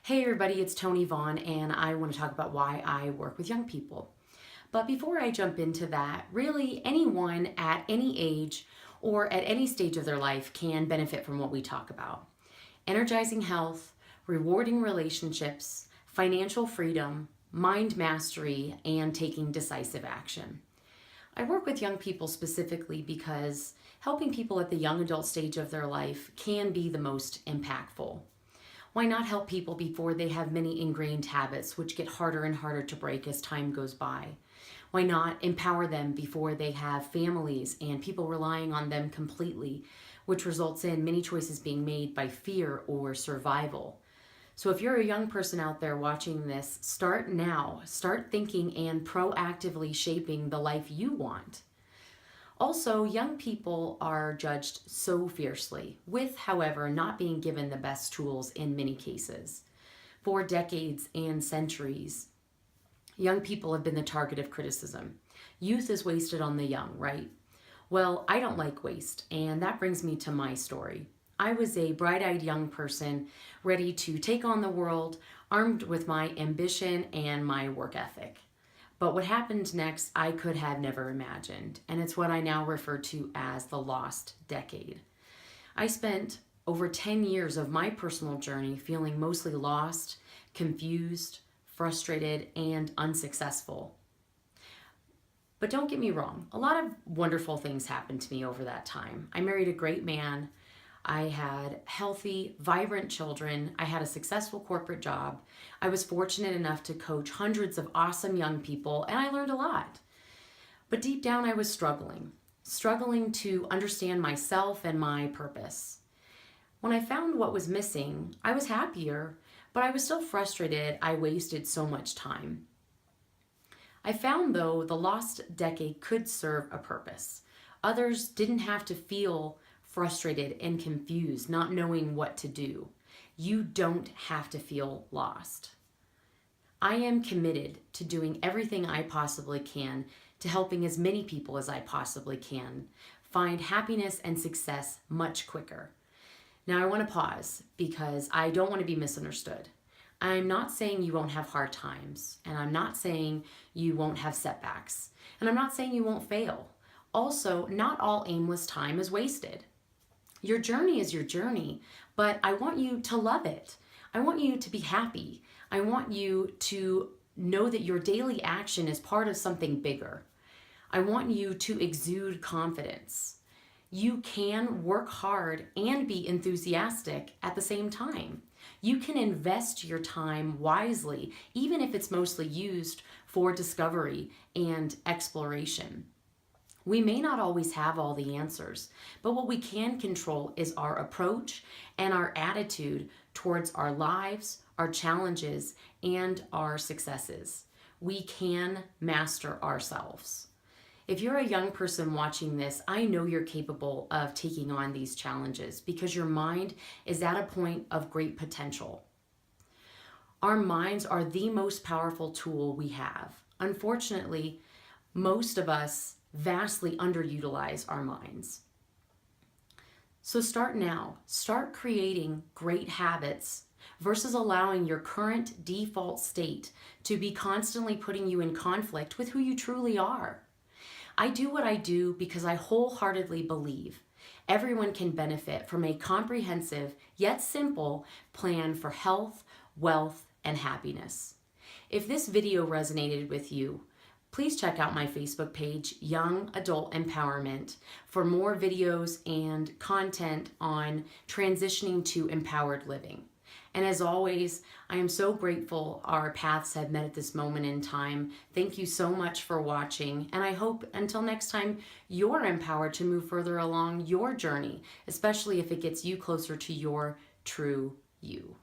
Hey everybody, it's Tony Vaughn, and I want to talk about why I work with young people. But before I jump into that, really anyone at any age or at any stage of their life can benefit from what we talk about. Energizing health, rewarding relationships, financial freedom, mind mastery, and taking decisive action. I work with young people specifically because helping people at the young adult stage of their life can be the most impactful. Why not help people before they have many ingrained habits which get harder and harder to break as time goes by? Why not empower them before they have families and people relying on them completely, which results in many choices being made by fear or survival? So if you're a young person out there watching this, start now. Start thinking and proactively shaping the life you want. Also, young people are judged so fiercely, with, however, not being given the best tools in many cases. For decades and centuries, young people have been the target of criticism. Youth is wasted on the young, right? Well, I don't like waste, and that brings me to my story. I was a bright-eyed young person ready to take on the world, armed with my ambition and my work ethic. But what happened next, I could have never imagined, and it's what I now refer to as the lost decade. I spent over 10 years of my personal journey feeling mostly lost, confused, frustrated, and unsuccessful. But don't get me wrong, a lot of wonderful things happened to me over that time. I married a great man. I had healthy, vibrant children. I had a successful corporate job. I was fortunate enough to coach hundreds of awesome young people, and I learned a lot. But deep down, I was struggling to understand myself and my purpose. When I found what was missing, I was happier, but I was still frustrated I wasted so much time. I found, though, the lost decade could serve a purpose. Others didn't have to feel frustrated and confused, not knowing what to do. You don't have to feel lost. I am committed to doing everything I possibly can to helping as many people as I possibly can find happiness and success much quicker. Now I want to pause because I don't want to be misunderstood. I'm not saying you won't have hard times, and I'm not saying you won't have setbacks, and I'm not saying you won't fail. Also, not all aimless time is wasted. Your journey is your journey, but I want you to love it. I want you to be happy. I want you to know that your daily action is part of something bigger. I want you to exude confidence. You can work hard and be enthusiastic at the same time. You can invest your time wisely, even if it's mostly used for discovery and exploration. We may not always have all the answers, but what we can control is our approach and our attitude towards our lives, our challenges, and our successes. We can master ourselves. If you're a young person watching this, I know you're capable of taking on these challenges because your mind is at a point of great potential. Our minds are the most powerful tool we have. Unfortunately, most of us vastly underutilize our minds. So start now. Start creating great habits versus allowing your current default state to be constantly putting you in conflict with who you truly are. I do what I do because I wholeheartedly believe everyone can benefit from a comprehensive yet simple plan for health, wealth, and happiness. If this video resonated with you, please check out my Facebook page, Young Adult Empowerment, for more videos and content on transitioning to empowered living. And as always, I am so grateful our paths have met at this moment in time. Thank you so much for watching, and I hope until next time you're empowered to move further along your journey, especially if it gets you closer to your true you.